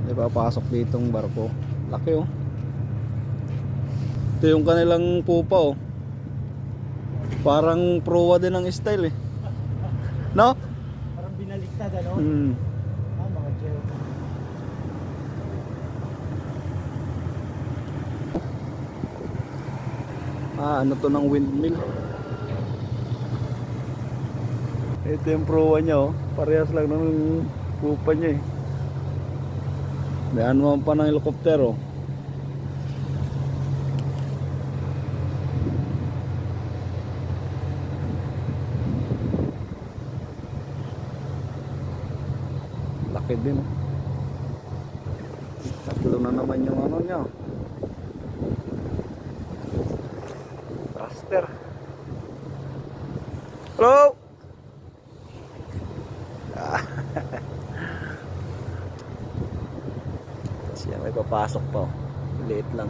May papasok ditong barko. Laki oh. Ito yung kanilang pupa oh. Parang prowa din ang style eh. No? Parang binaliktad ano? Mga gel. Ano to ng windmill? Ito yung prowa niya oh. Parehas lang ng pupa niya eh. May ano pa ng helikoptero. Laki din. Tatlo na naman yung ano niya. Thruster. Hello! Siya may papasok pa. Liit lang.